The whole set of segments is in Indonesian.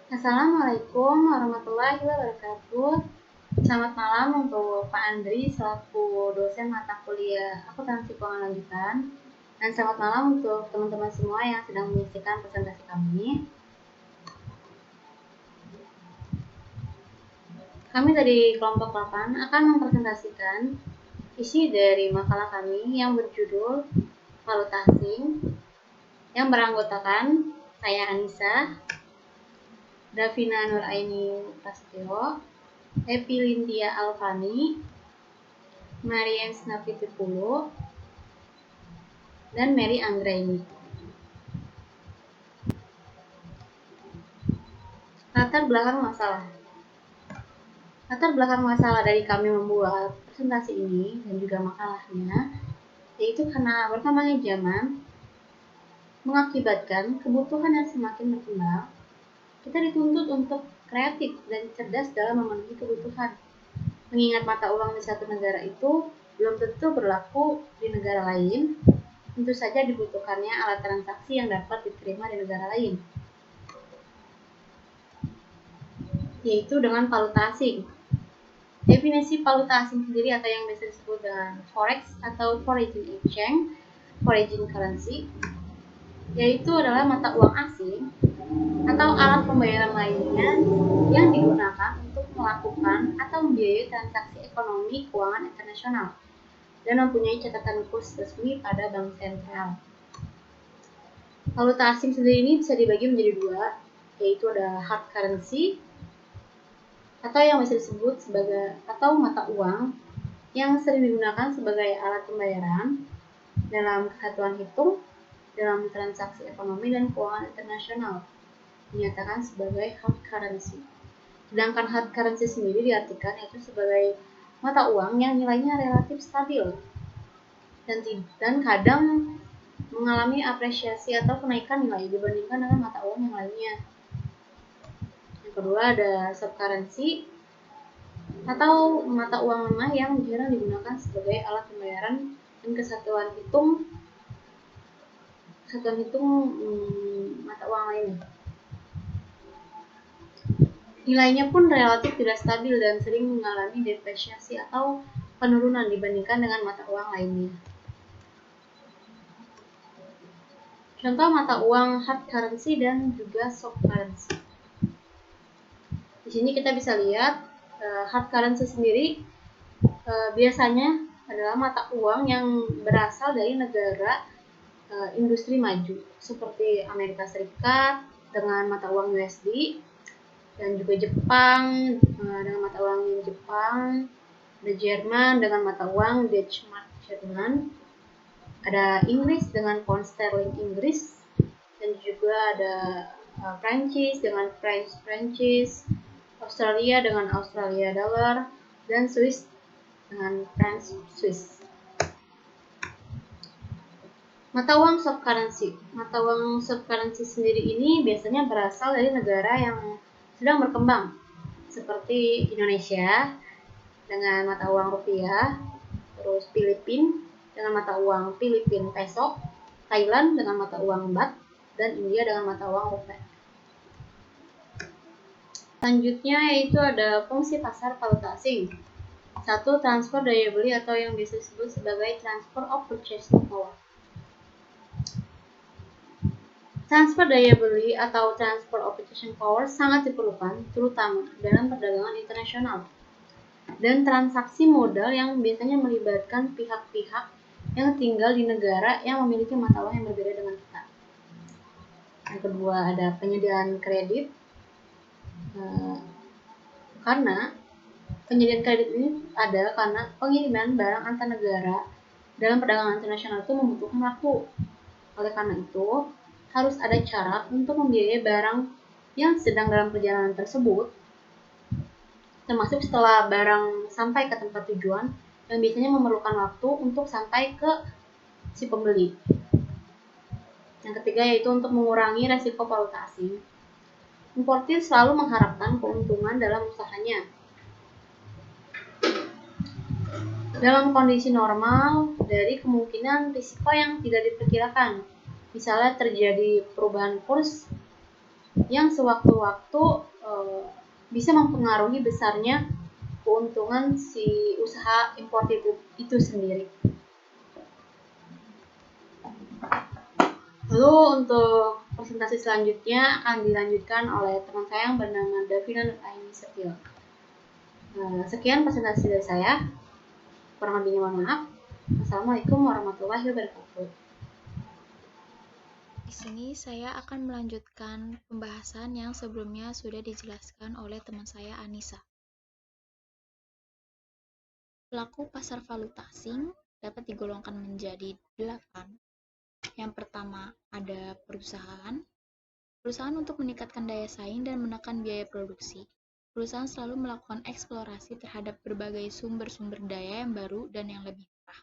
Assalamualaikum warahmatullahi wabarakatuh. Selamat malam untuk Pak Andri selaku dosen mata kuliah akuntansi keuangan lanjutan. Dan selamat malam untuk teman-teman semua yang sedang menyaksikan presentasi kami. Kami dari kelompok 8 akan mempresentasikan isi dari makalah kami yang berjudul Valuta Asing yang beranggotakan saya Anissa, Davina Nuraini Prasetyo, Epi Lintia Alfani, Marian Snapitipulu, dan Mary Anggraini. Latar belakang masalah dari kami membuat presentasi ini dan juga makalahnya, yaitu karena berkembangnya zaman mengakibatkan kebutuhan yang semakin berkembang, kita dituntut untuk kreatif dan cerdas dalam memenuhi kebutuhan. Mengingat mata uang di satu negara itu belum tentu berlaku di negara lain, tentu saja dibutuhkannya alat transaksi yang dapat diterima di negara lain, yaitu dengan valuta asing. Definisi valuta asing sendiri atau yang biasa disebut dengan forex atau foreign exchange, foreign currency, yaitu adalah mata uang asing atau alat pembayaran lainnya yang digunakan untuk melakukan atau membiayai transaksi ekonomi keuangan internasional dan mempunyai catatan kurs resmi pada bank sentral. Valuta asing sendiri ini bisa dibagi menjadi dua, yaitu ada hard currency atau yang bisa disebut sebagai atau mata uang yang sering digunakan sebagai alat pembayaran dalam kesatuan hitung dalam transaksi ekonomi dan keuangan internasional, dinyatakan sebagai hard currency. Sedangkan hard currency sendiri diartikan yaitu sebagai mata uang yang nilainya relatif stabil dan kadang mengalami apresiasi atau kenaikan nilai dibandingkan dengan mata uang yang lainnya. Yang kedua ada subcurrency atau mata uang lemah yang jarang digunakan sebagai alat pembayaran dan kesatuan hitung mata uang lainnya. Nilainya pun relatif tidak stabil dan sering mengalami depresiasi atau penurunan dibandingkan dengan mata uang lainnya. Contoh mata uang hard currency dan juga soft currency. Di sini kita bisa lihat hard currency sendiri biasanya adalah mata uang yang berasal dari negara industri maju seperti Amerika Serikat dengan mata uang USD, dan juga Jepang dengan mata uang Jepang, ada Jerman dengan mata uang Deutschmark Jerman, ada Inggris dengan pound sterling Inggris, dan juga ada Prancis dengan Prancis, Australia dengan Australia dollar, dan Swiss dengan franc Swiss. Mata uang soft currency. Mata uang soft currency sendiri ini biasanya berasal dari negara yang sedang berkembang, seperti Indonesia dengan mata uang rupiah, terus Filipina dengan mata uang Filipin peso, Thailand dengan mata uang baht, dan India dengan mata uang rupiah. Selanjutnya yaitu ada fungsi pasar valuta asing. 1. Transfer daya beli atau yang biasa disebut sebagai transfer of purchasing power. Transfer daya beli atau transfer of purchasing power sangat diperlukan terutama dalam perdagangan internasional dan transaksi modal yang biasanya melibatkan pihak-pihak yang tinggal di negara yang memiliki mata uang yang berbeda dengan kita. Yang kedua ada penyediaan kredit, karena penyediaan kredit ini ada karena pengiriman barang antar negara dalam perdagangan internasional itu membutuhkan waktu. Oleh karena itu, harus ada cara untuk membiayai barang yang sedang dalam perjalanan tersebut, termasuk setelah barang sampai ke tempat tujuan yang biasanya memerlukan waktu untuk sampai ke si pembeli. Yang ketiga yaitu untuk mengurangi resiko valuta asing. Importir selalu mengharapkan keuntungan dalam usahanya. Dalam kondisi normal, dari kemungkinan risiko yang tidak diperkirakan, misalnya terjadi perubahan kurs yang sewaktu-waktu bisa mempengaruhi besarnya keuntungan si usaha impor itu sendiri. Lalu untuk presentasi selanjutnya akan dilanjutkan oleh teman saya yang bernama Davina Nuraini Setio. Sekian presentasi dari saya. Kurang lebihnya mohon maaf. Assalamualaikum warahmatullahi wabarakatuh. Di sini saya akan melanjutkan pembahasan yang sebelumnya sudah dijelaskan oleh teman saya Anissa. Pelaku pasar valuta asing dapat digolongkan menjadi 8. Yang pertama ada perusahaan untuk meningkatkan daya saing dan menekan biaya produksi. Perusahaan selalu melakukan eksplorasi terhadap berbagai sumber-sumber daya yang baru dan yang lebih murah.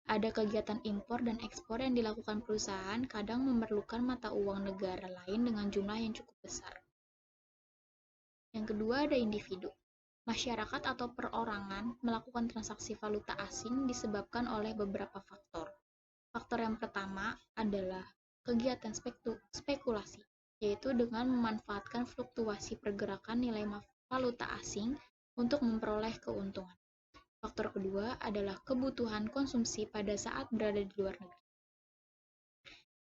Ada kegiatan impor dan ekspor yang dilakukan perusahaan kadang memerlukan mata uang negara lain dengan jumlah yang cukup besar. Yang kedua ada individu. Masyarakat atau perorangan melakukan transaksi valuta asing disebabkan oleh beberapa faktor. Faktor yang pertama adalah kegiatan spekulasi, yaitu dengan memanfaatkan fluktuasi pergerakan nilai valuta asing untuk memperoleh keuntungan. Faktor kedua adalah kebutuhan konsumsi pada saat berada di luar negeri.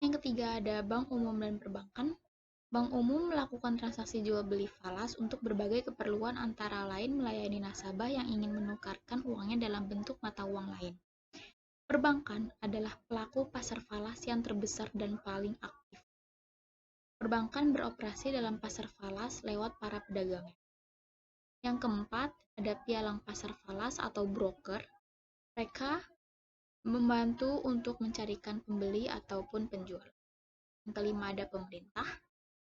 Yang ketiga ada bank umum dan perbankan. Bank umum melakukan transaksi jual beli falas untuk berbagai keperluan antara lain melayani nasabah yang ingin menukarkan uangnya dalam bentuk mata uang lain. Perbankan adalah pelaku pasar falas yang terbesar dan paling aktif. Perbankan beroperasi dalam pasar falas lewat para pedagangnya. Yang keempat, ada pialang pasar falas atau broker. Mereka membantu untuk mencarikan pembeli ataupun penjual. Yang kelima, ada pemerintah.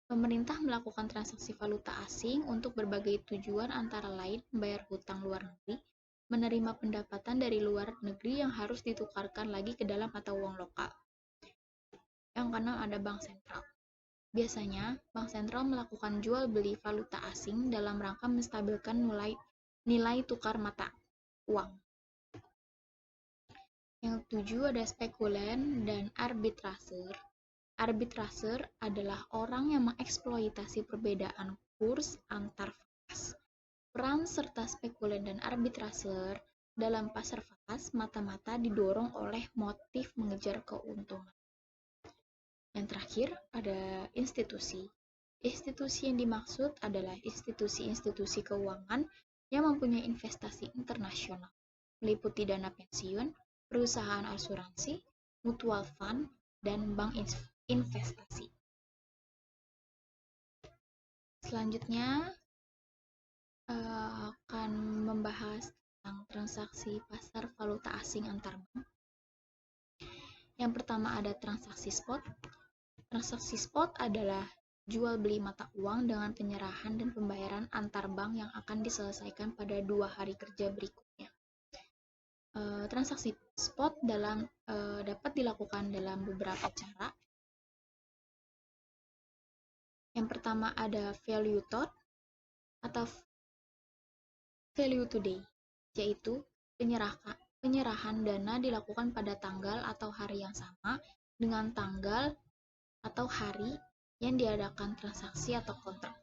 Pemerintah melakukan transaksi valuta asing untuk berbagai tujuan antara lain membayar hutang luar negeri, menerima pendapatan dari luar negeri yang harus ditukarkan lagi ke dalam mata uang lokal. Yang keenam ada bank sentral. Biasanya, bank sentral melakukan jual beli valuta asing dalam rangka menstabilkan nilai tukar mata uang. Yang ketujuh ada spekulan dan arbitraser. Arbitraser adalah orang yang mengeksploitasi perbedaan kurs antar valuta. Peran serta spekulan dan arbitraser dalam pasar falas mata-mata didorong oleh motif mengejar keuntungan. Yang terakhir ada institusi. Institusi yang dimaksud adalah institusi-institusi keuangan yang mempunyai investasi internasional, meliputi dana pensiun, perusahaan asuransi, mutual fund, dan bank investasi. Selanjutnya akan membahas tentang transaksi pasar valuta asing antar bank. Yang pertama ada transaksi spot. Transaksi spot adalah jual beli mata uang dengan penyerahan dan pembayaran antar bank yang akan diselesaikan pada 2 hari kerja berikutnya. Transaksi spot dapat dilakukan dalam beberapa cara. Yang pertama ada value thought atau value today, yaitu penyerahan dana dilakukan pada tanggal atau hari yang sama dengan tanggal atau hari yang diadakan transaksi atau kontrak.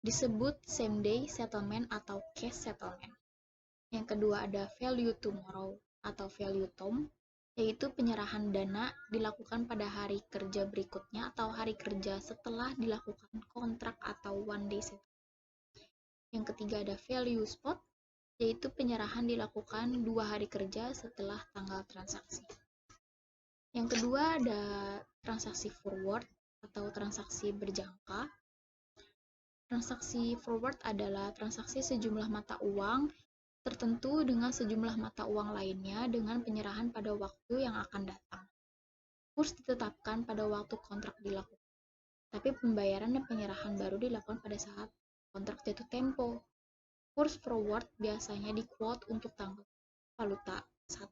Disebut same day settlement atau cash settlement. Yang kedua ada value tomorrow atau value tom, yaitu penyerahan dana dilakukan pada hari kerja berikutnya atau hari kerja setelah dilakukan kontrak atau one day settlement. Yang ketiga ada value spot, yaitu penyerahan dilakukan 2 hari kerja setelah tanggal transaksi. Yang kedua ada transaksi forward atau transaksi berjangka. Transaksi forward adalah transaksi sejumlah mata uang tertentu dengan sejumlah mata uang lainnya dengan penyerahan pada waktu yang akan datang. Kurs ditetapkan pada waktu kontrak dilakukan, tapi pembayaran dan penyerahan baru dilakukan pada saat kontrak jatuh tempo. Kurs forward biasanya di-quote untuk tanggal valuta 1,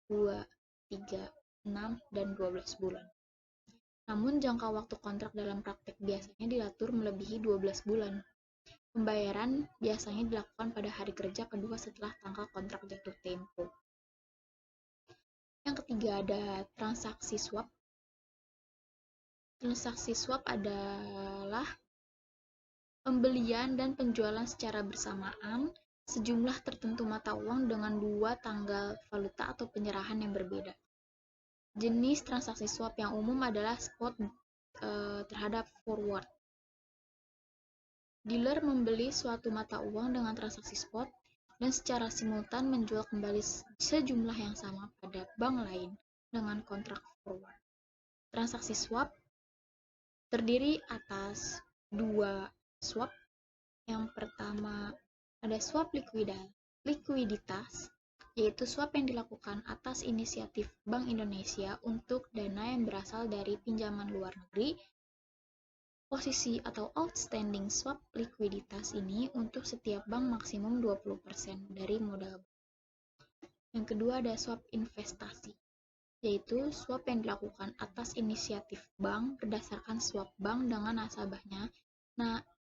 2, 3, 6, dan 12 bulan. Namun jangka waktu kontrak dalam praktek biasanya diatur melebihi 12 bulan. Pembayaran biasanya dilakukan pada hari kerja kedua setelah tanggal kontrak jatuh tempo. Yang ketiga ada transaksi swap. Transaksi swap adalah pembelian dan penjualan secara bersamaan sejumlah tertentu mata uang dengan dua tanggal valuta atau penyerahan yang berbeda. Jenis transaksi swap yang umum adalah spot terhadap forward. Dealer membeli suatu mata uang dengan transaksi spot dan secara simultan menjual kembali sejumlah yang sama pada bank lain dengan kontrak forward. Transaksi swap terdiri atas dua swap. Yang pertama ada swap likuiditas, yaitu swap yang dilakukan atas inisiatif Bank Indonesia untuk dana yang berasal dari pinjaman luar negeri. Posisi atau outstanding swap likuiditas ini untuk setiap bank maksimum 20% dari modal. Yang kedua ada swap investasi, yaitu swap yang dilakukan atas inisiatif bank berdasarkan swap bank dengan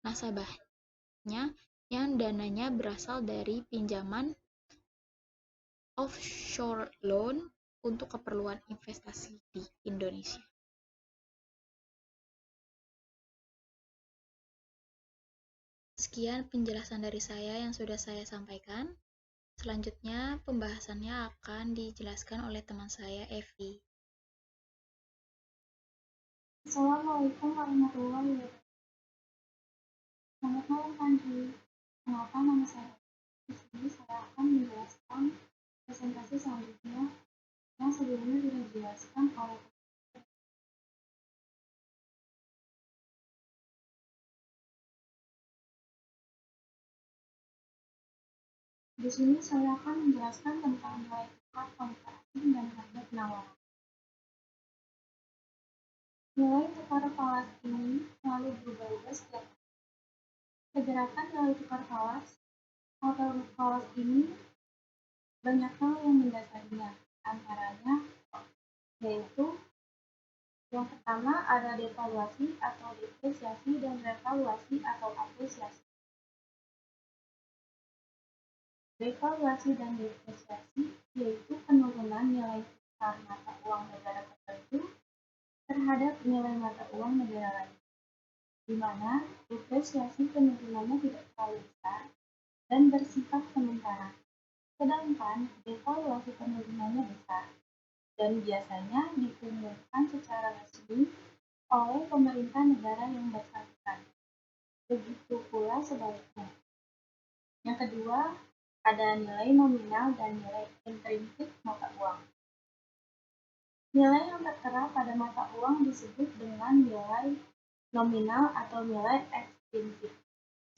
nasabahnya yang dananya berasal dari pinjaman offshore loan untuk keperluan investasi di Indonesia. Sekian penjelasan dari saya yang sudah saya sampaikan. Selanjutnya, pembahasannya akan dijelaskan oleh teman saya, Evi. Assalamualaikum warahmatullahi wabarakatuh. Selamat malam, Pandri. Kenalkan, nama saya. Di sini saya akan menjelaskan presentasi selanjutnya yang sebelumnya sudah dijelaskan oleh Di sini saya akan menjelaskan tentang nilai tukar valuta asing dan harga penawaran. Nilai tukar falas ini selalu berubah-ubah setiap tahun. Pergerakan nilai tukar falas atau falas ini banyak hal yang mendasarinya, antaranya yaitu yang pertama ada devaluasi atau depresiasi dan revaluasi atau apresiasi. Devaluasi dan depresiasi yaitu penurunan nilai tukar mata uang negara tertentu terhadap nilai mata uang negara lain, di mana depresiasi penurunannya tidak terlalu besar dan bersifat sementara, sedangkan devaluasi penurunannya besar dan biasanya diumumkan secara resmi oleh pemerintah negara yang bersangkutan. Begitu pula sebaliknya. Yang kedua, ada nilai nominal dan nilai intrinsik mata uang. Nilai yang tertera pada mata uang disebut dengan nilai nominal atau nilai ekstrinsik.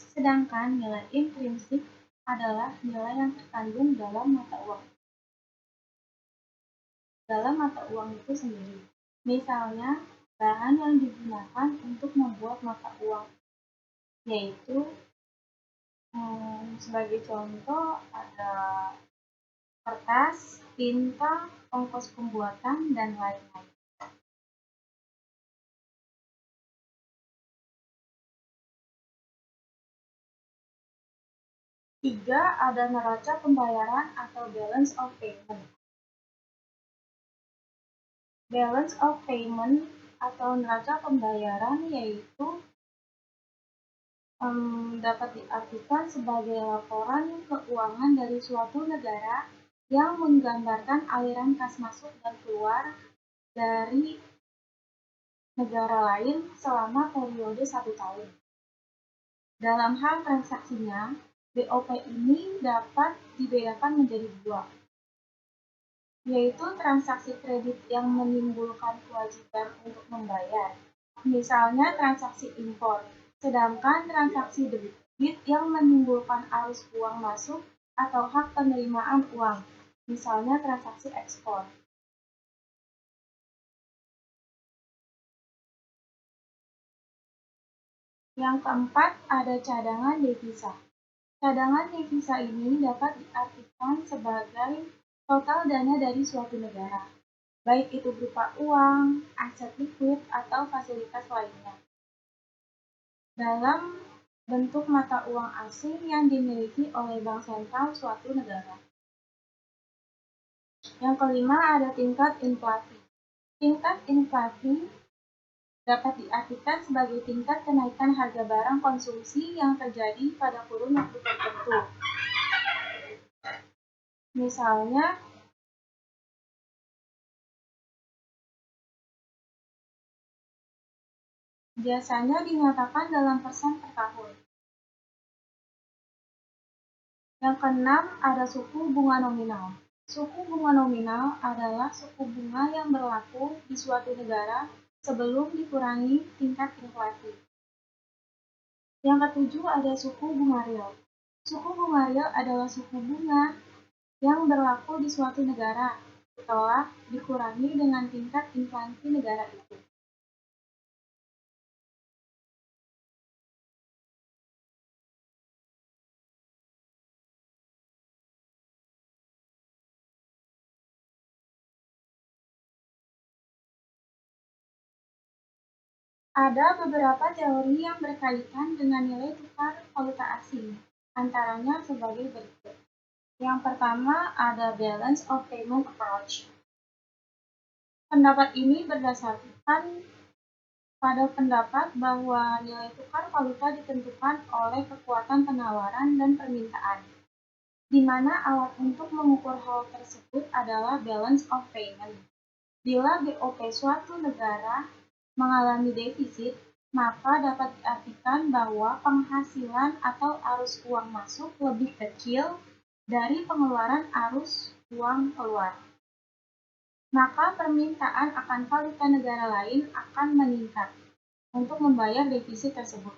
Sedangkan nilai intrinsik adalah nilai yang terkandung dalam mata uang itu sendiri. Misalnya, bahan yang digunakan untuk membuat mata uang, yaitu sebagai contoh ada kertas, tinta, ongkos pembuatan, dan lain-lain. Tiga, ada neraca pembayaran atau balance of payment. Balance of payment atau neraca pembayaran yaitu dapat diartikan sebagai laporan keuangan dari suatu negara yang menggambarkan aliran kas masuk dan keluar dari negara lain selama periode 1 tahun. Dalam hal transaksinya, BOP ini dapat dibedakan menjadi dua, yaitu transaksi kredit yang menimbulkan kewajiban untuk membayar, misalnya transaksi impor, sedangkan transaksi debit yang menimbulkan arus uang masuk atau hak penerimaan uang, misalnya transaksi ekspor. Yang keempat, ada cadangan devisa. Cadangan devisa ini dapat diartikan sebagai total dana dari suatu negara, baik itu berupa uang, aset likuid, atau fasilitas lainnya, dalam bentuk mata uang asing yang dimiliki oleh bank sentral suatu negara. Yang kelima, ada tingkat inflasi. Tingkat inflasi dapat diartikan sebagai tingkat kenaikan harga barang konsumsi yang terjadi pada kurun waktu tertentu. Misalnya, biasanya dinyatakan dalam persen per tahun. Yang keenam, ada suku bunga nominal. Suku bunga nominal adalah suku bunga yang berlaku di suatu negara sebelum dikurangi tingkat inflasi. Yang ketujuh, ada suku bunga real. Suku bunga real adalah suku bunga yang berlaku di suatu negara setelah dikurangi dengan tingkat inflasi negara itu. Ada beberapa teori yang berkaitan dengan nilai tukar valuta asing, antaranya sebagai berikut. Yang pertama, ada balance of payment approach. Pendapat ini berdasarkan pada pendapat bahwa nilai tukar valuta ditentukan oleh kekuatan penawaran dan permintaan, di mana alat untuk mengukur hal tersebut adalah balance of payment. Bila BOP suatu negara mengalami defisit, maka dapat diartikan bahwa penghasilan atau arus uang masuk lebih kecil dari pengeluaran arus uang keluar. Maka permintaan akan valuta negara lain akan meningkat untuk membayar defisit tersebut.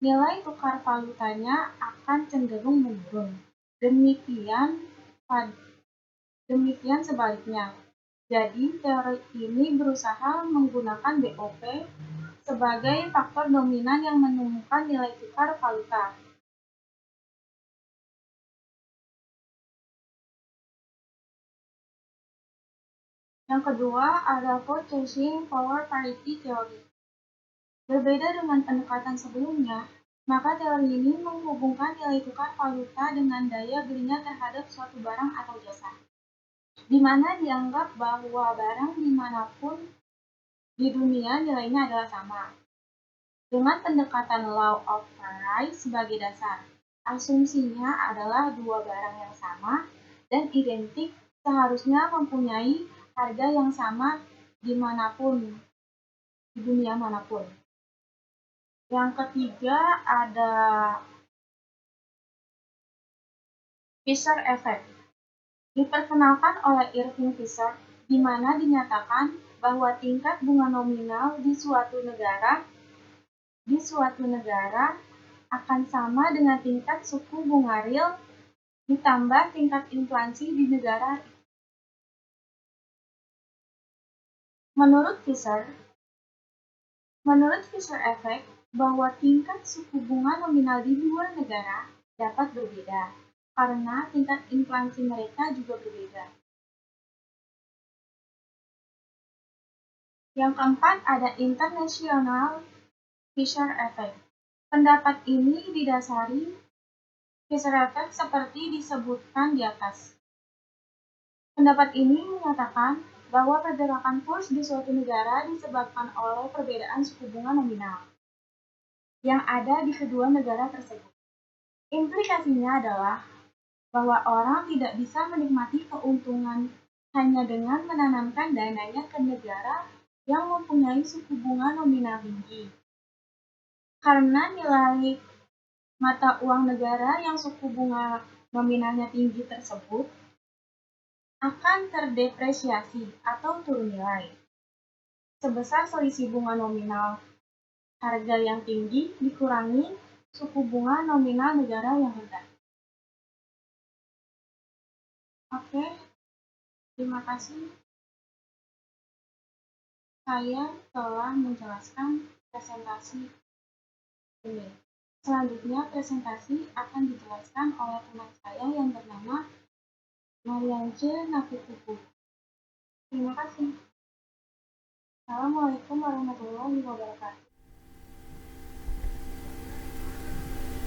Nilai tukar valutanya akan cenderung menurun. Demikian sebaliknya. Jadi, teori ini berusaha menggunakan BOP sebagai faktor dominan yang menemukan nilai tukar valuta. Yang kedua, ada Purchasing Power Parity Theory. Berbeda dengan pendekatan sebelumnya, maka teori ini menghubungkan nilai tukar valuta dengan daya belinya terhadap suatu barang atau jasa, di mana dianggap bahwa barang dimanapun di dunia nilainya adalah sama. Dengan pendekatan law of price sebagai dasar, asumsinya adalah dua barang yang sama dan identik seharusnya mempunyai harga yang sama dimanapun, di dunia manapun. Yang ketiga ada Fisher Effect. Diperkenalkan oleh Irving Fisher, di mana dinyatakan bahwa tingkat bunga nominal di suatu negara akan sama dengan tingkat suku bunga real ditambah tingkat inflasi di negara itu. Menurut Fisher Effect, bahwa tingkat suku bunga nominal di dua negara dapat berbeda karena tingkat inflasi mereka juga berbeda. Yang keempat ada International Fisher Effect. Pendapat ini didasari Fisher Effect seperti disebutkan di atas. Pendapat ini menyatakan bahwa pergerakan kurs di suatu negara disebabkan oleh perbedaan suku bunga nominal yang ada di kedua negara tersebut. Implikasinya adalah bahwa orang tidak bisa menikmati keuntungan hanya dengan menanamkan dananya ke negara yang mempunyai suku bunga nominal tinggi. Karena nilai mata uang negara yang suku bunga nominalnya tinggi tersebut akan terdepresiasi atau turun nilai, sebesar selisih bunga nominal harga yang tinggi dikurangi suku bunga nominal negara yang rendah. Oke, terima kasih. Saya telah menjelaskan presentasi ini. Selanjutnya, presentasi akan dijelaskan oleh teman saya yang bernama Mariance Napituku. Terima kasih. Assalamualaikum warahmatullahi wabarakatuh.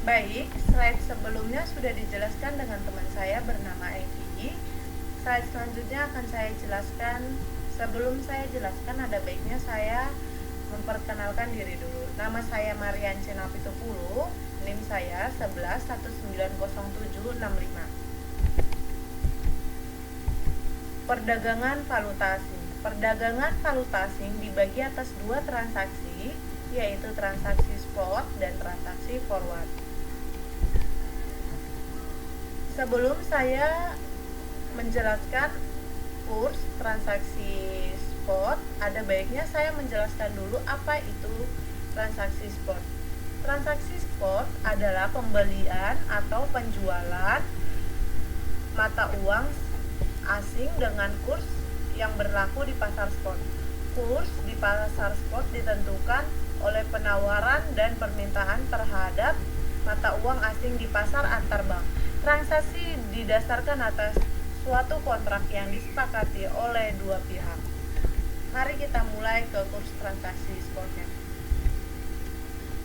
Baik, slide sebelumnya sudah dijelaskan dengan teman saya bernama Evi. Slide selanjutnya akan saya jelaskan. Sebelum saya jelaskan, ada baiknya saya memperkenalkan diri dulu. Nama saya Marian Cenapitupulu, NIM saya 11190765. Perdagangan valuta asing. Perdagangan valuta asing dibagi atas dua transaksi, yaitu transaksi spot dan transaksi forward. Sebelum saya menjelaskan kurs transaksi spot, ada baiknya saya menjelaskan dulu apa itu transaksi spot. Transaksi spot adalah pembelian atau penjualan mata uang asing dengan kurs yang berlaku di pasar spot. Kurs di pasar spot ditentukan oleh penawaran dan permintaan terhadap mata uang asing di pasar antar bank. Transaksi didasarkan atas suatu kontrak yang disepakati oleh dua pihak. Mari kita mulai ke kurs transaksi spotnya.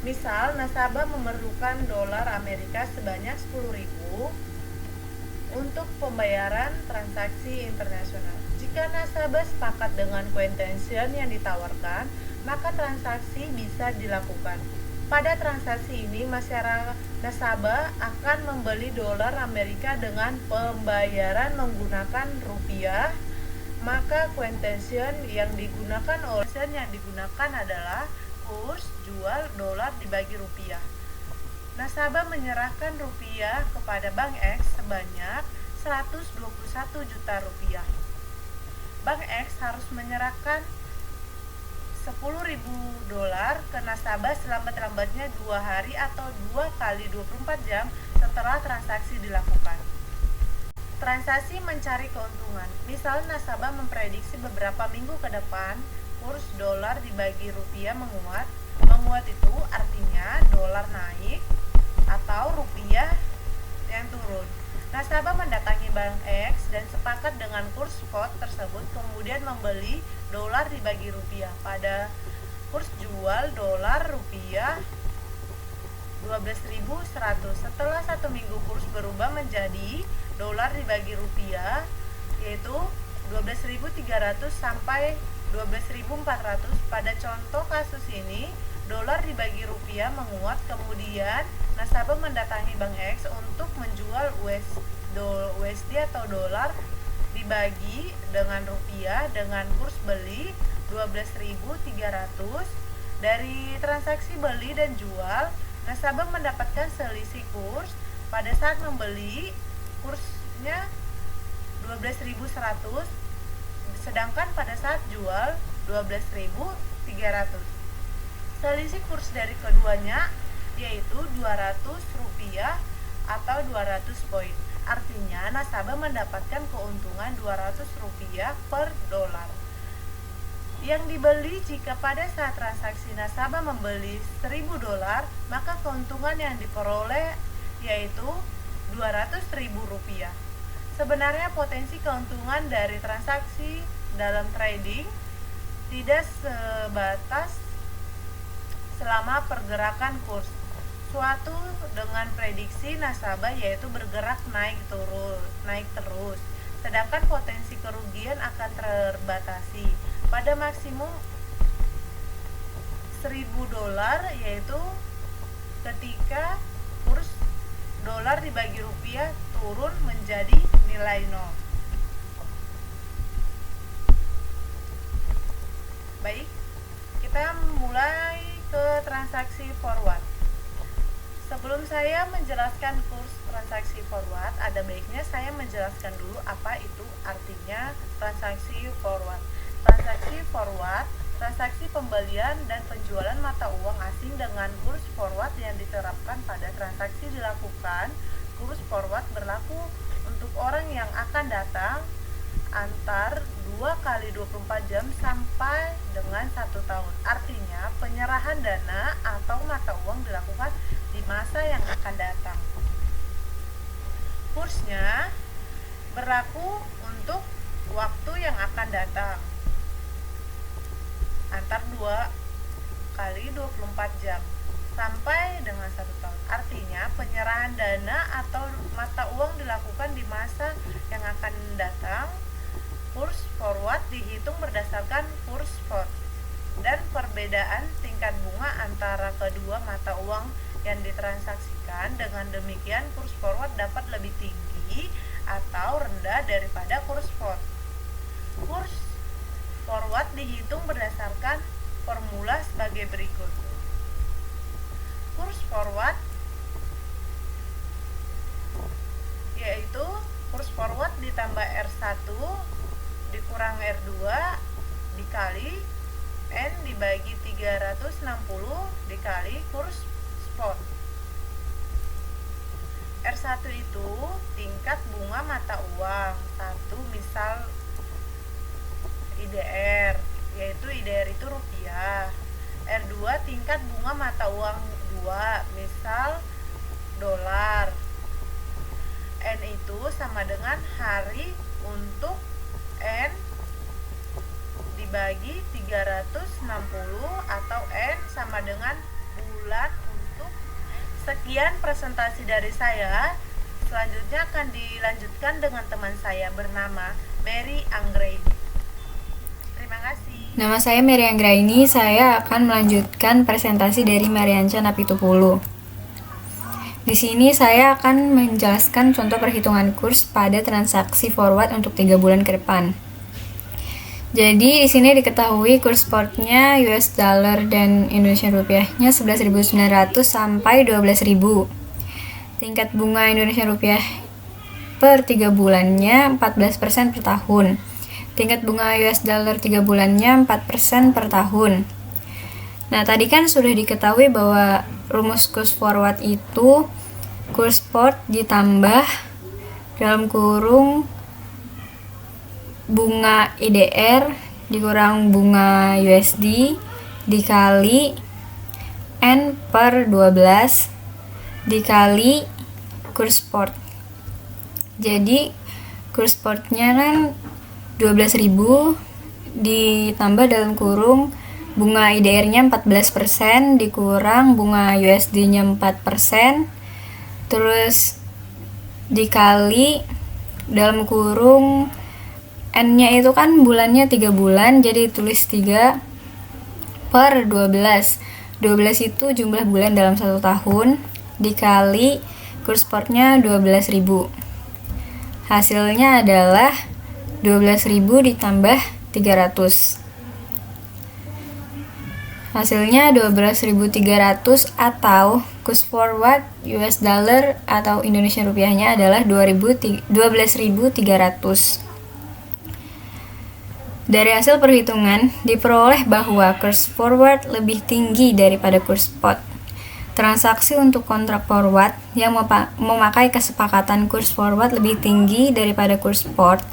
Misal, nasabah memerlukan dolar Amerika sebanyak 10.000 untuk pembayaran transaksi internasional. Jika nasabah sepakat dengan quotation yang ditawarkan, maka transaksi bisa dilakukan. Pada transaksi ini, nasabah akan membeli dolar Amerika dengan pembayaran menggunakan rupiah, maka quotation yang digunakan adalah kurs jual dolar dibagi rupiah. Nasabah menyerahkan rupiah kepada Bank X sebanyak 121 juta rupiah. Bank X harus menyerahkan 10.000 dolar ke nasabah selambat-lambatnya 2 hari atau 2 kali 24 jam setelah transaksi dilakukan. Transaksi mencari keuntungan. Misal nasabah memprediksi beberapa minggu ke depan kurs dolar dibagi rupiah menguat. Menguat itu artinya dolar naik atau rupiah yang turun. Nasabah mendatangi Bank X dan sepakat dengan kurs spot tersebut, kemudian membeli dolar dibagi rupiah pada kurs jual dolar rupiah 12.100. Setelah 1 minggu kurs berubah menjadi dolar dibagi rupiah, yaitu 12.300 sampai 12.400. Pada contoh kasus ini, dolar dibagi rupiah menguat, kemudian nasabah mendatangi Bank X untuk menjual USD atau dolar dibagi dengan rupiah dengan kurs beli 12.300. Dari transaksi beli dan jual, nasabah mendapatkan selisih kurs. Pada saat membeli, kursnya 12.100, sedangkan pada saat jual 12.300. Selisih kurs dari keduanya yaitu 200 rupiah atau 200 poin. Artinya nasabah mendapatkan keuntungan 200 rupiah per dolar. Yang dibeli jika pada saat transaksi nasabah membeli 1.000 dolar, maka keuntungan yang diperoleh yaitu 200.000 rupiah. Sebenarnya potensi keuntungan dari transaksi dalam trading tidak sebatas selama pergerakan kurs suatu dengan prediksi nasabah, yaitu bergerak naik terus, sedangkan potensi kerugian akan terbatasi pada maksimum 1.000 dolar, yaitu ketika kurs dolar dibagi rupiah turun menjadi nilai 0. Baik, kita mulai ke transaksi forward. Sebelum saya menjelaskan kurs transaksi forward, ada baiknya saya menjelaskan dulu apa itu artinya transaksi forward. Transaksi forward, transaksi pembelian dan penjualan mata uang asing dengan kurs forward yang diterapkan pada transaksi dilakukan. Kurs forward berlaku untuk orang yang akan datang antar 2 kali 24 jam sampai dengan 1 tahun. Artinya penyerahan dana atau mata uang dilakukan di masa yang akan datang. Kursnya berlaku untuk waktu yang akan datang antar 2 kali 24 jam sampai dengan 1 tahun. Artinya penyerahan dana atau mata uang dilakukan di masa yang akan datang. Kurs forward dihitung berdasarkan kurs spot. dan perbedaan tingkat bunga antara kedua mata uang yang ditransaksikan. Dengan demikian kurs forward dapat lebih tinggi atau rendah daripada kurs spot. Kurs forward dihitung berdasarkan formula sebagai berikut. Kurs forward yaitu kurs forward ditambah R1 dikurang R2 dikali N dibagi 360 dikali kurs spot. R1 itu tingkat bunga mata uang 1, misal IDR, yaitu IDR itu rupiah. R2 tingkat bunga mata uang 2, misal dolar. N itu sama dengan hari untuk N dibagi 360 atau N sama dengan bulan untuk. Sekian presentasi dari saya. Selanjutnya akan dilanjutkan dengan teman saya bernama Mary Anggraini. Terima kasih. Nama saya Mary Anggraini. Saya akan melanjutkan presentasi dari Marianca Napitupulu. Di sini saya akan menjelaskan contoh perhitungan kurs pada transaksi forward untuk 3 bulan ke depan. Jadi di sini diketahui kurs spotnya US dollar dan Indonesian rupiahnya 11.900 sampai 12.000. Tingkat bunga Indonesian rupiah per 3 bulannya 14% per tahun. Tingkat bunga US dollar 3 bulannya 4% per tahun. Nah, tadi kan sudah diketahui bahwa rumus kurs forward itu kurs spot ditambah dalam kurung bunga IDR dikurang bunga USD dikali N per 12 dikali kurs spot. Jadi kurs spotnya kan 12.000 ditambah dalam kurung bunga IDR-nya 14% dikurang bunga USD-nya 4%, terus dikali dalam kurung N-nya itu kan bulannya 3 bulan, jadi tulis 3 per 12. 12 itu jumlah bulan dalam 1 tahun, dikali kurs spotnya 12.000. Hasilnya adalah 12.000 ditambah 300. Hasilnya 12.300 atau kurs forward US dollar atau Indonesia rupiahnya adalah 12.300. Dari hasil perhitungan, diperoleh bahwa kurs forward lebih tinggi daripada kurs spot. Transaksi untuk kontrak forward yang memakai kesepakatan kurs forward lebih tinggi daripada kurs spot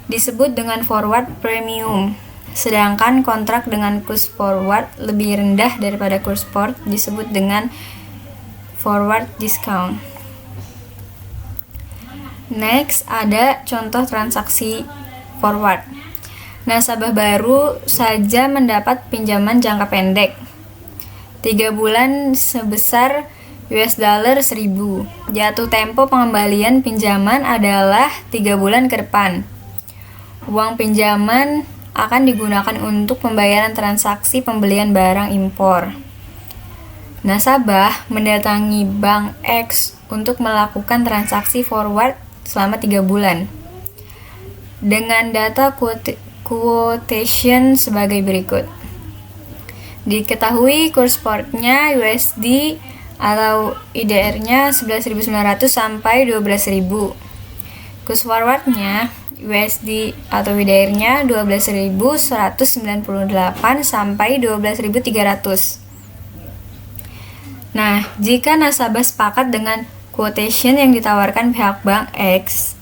disebut dengan forward premium. Sedangkan kontrak dengan kurs forward lebih rendah daripada kurs spot disebut dengan forward discount. Next, ada contoh transaksi forward. Nasabah baru saja mendapat pinjaman jangka pendek 3 bulan sebesar US dollar 1.000. Jatuh tempo pengembalian pinjaman adalah 3 bulan ke depan. Uang pinjaman akan digunakan untuk pembayaran transaksi pembelian barang impor. Nasabah mendatangi Bank X untuk melakukan transaksi forward selama 3 bulan. Dengan data quotation sebagai berikut. Diketahui kurs spotnya USD atau IDR-nya 11.900 sampai 12.000. Kurs forwardnya USD atau IDR-nya 12.198 sampai 12.300. Nah, jika nasabah sepakat dengan quotation yang ditawarkan pihak Bank X,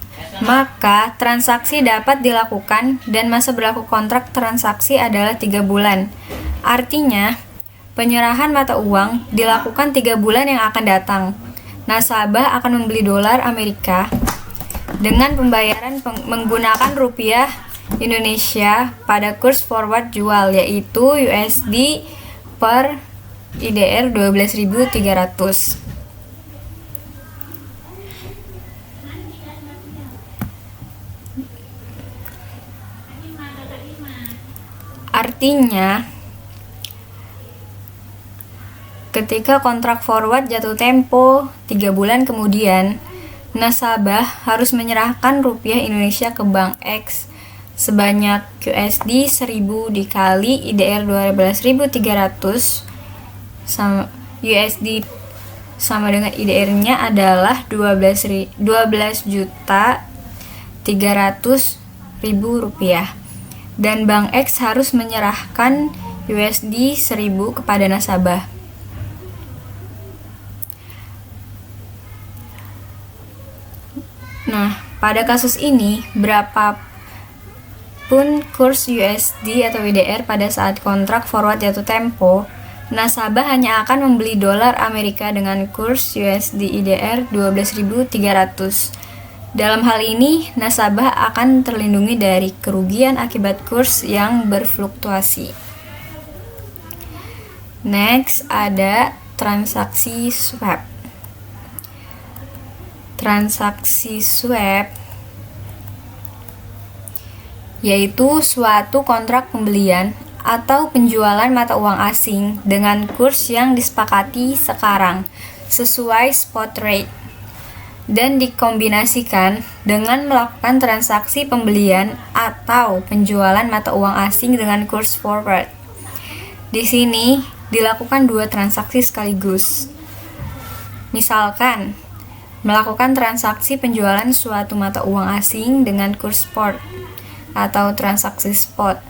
maka transaksi dapat dilakukan dan masa berlaku kontrak transaksi adalah 3 bulan. Artinya, penyerahan mata uang dilakukan 3 bulan yang akan datang. Nasabah akan membeli dolar Amerika dengan pembayaran menggunakan rupiah Indonesia pada kurs forward jual, yaitu USD per IDR 12.300. Artinya, ketika kontrak forward jatuh tempo 3 bulan kemudian, nasabah harus menyerahkan rupiah Indonesia ke Bank X sebanyak USD 1000 dikali IDR 12.300 sama USD sama dengan IDR-nya adalah 12.300.000 rupiah, dan Bank X harus menyerahkan USD 1000 kepada nasabah. Nah, pada kasus ini, berapapun kurs USD atau IDR pada saat kontrak forward jatuh tempo, nasabah hanya akan membeli dolar Amerika dengan kurs USD IDR 12.300. Dalam hal ini, nasabah akan terlindungi dari kerugian akibat kurs yang berfluktuasi. Next, ada transaksi swap. Transaksi swap yaitu suatu kontrak pembelian atau penjualan mata uang asing dengan kurs yang disepakati sekarang sesuai spot rate dan dikombinasikan dengan melakukan transaksi pembelian atau penjualan mata uang asing dengan kurs forward. Di sini dilakukan 2 transaksi sekaligus. Misalkan melakukan transaksi penjualan suatu mata uang asing dengan kurs spot atau transaksi spot.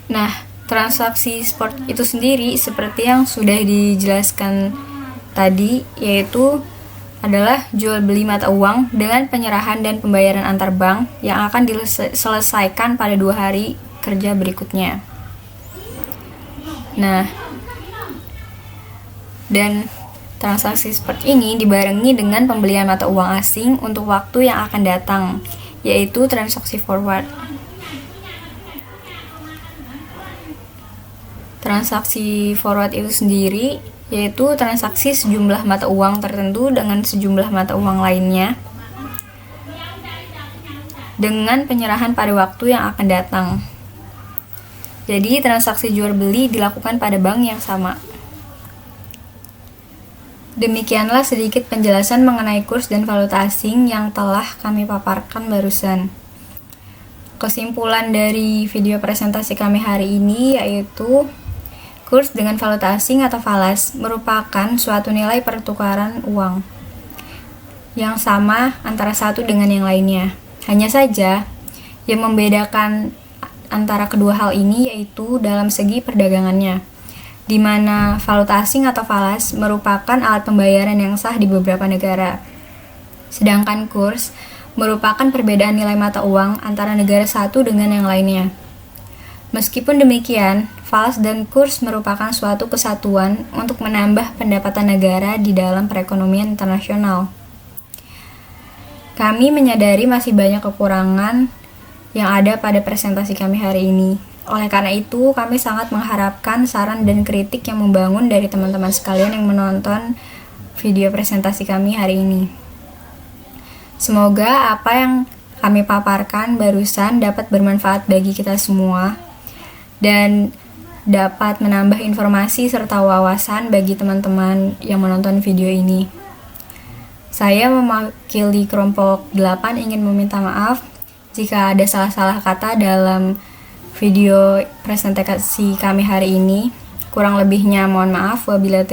Nah, transaksi spot itu sendiri seperti yang sudah dijelaskan tadi, yaitu adalah jual beli mata uang dengan penyerahan dan pembayaran antar bank yang akan diselesaikan pada 2 hari kerja berikutnya. Nah, dan transaksi seperti ini dibarengi dengan pembelian mata uang asing untuk waktu yang akan datang, yaitu transaksi forward. Transaksi forward itu sendiri yaitu transaksi sejumlah mata uang tertentu dengan sejumlah mata uang lainnya dengan penyerahan pada waktu yang akan datang. Jadi, transaksi jual beli dilakukan pada bank yang sama. Demikianlah sedikit penjelasan mengenai kurs dan valuta asing yang telah kami paparkan barusan. Kesimpulan dari video presentasi kami hari ini yaitu kurs dengan valuta asing atau falas merupakan suatu nilai pertukaran uang yang sama antara satu dengan yang lainnya. Hanya saja, yang membedakan antara kedua hal ini yaitu dalam segi perdagangannya, di mana valuta asing atau falas merupakan alat pembayaran yang sah di beberapa negara. Sedangkan kurs merupakan perbedaan nilai mata uang antara negara satu dengan yang lainnya. Meskipun demikian, falas dan kurs merupakan suatu kesatuan untuk menambah pendapatan negara di dalam perekonomian internasional. Kami menyadari masih banyak kekurangan yang ada pada presentasi kami hari ini. Oleh karena itu, kami sangat mengharapkan saran dan kritik yang membangun dari teman-teman sekalian yang menonton video presentasi kami hari ini. Semoga apa yang kami paparkan barusan dapat bermanfaat bagi kita semua dan dapat menambah informasi serta wawasan bagi teman-teman yang menonton video ini. Saya mewakili kelompok 8 ingin meminta maaf jika ada salah-salah kata dalam video presentasi kami hari ini. Kurang lebihnya mohon maaf. Wabillahi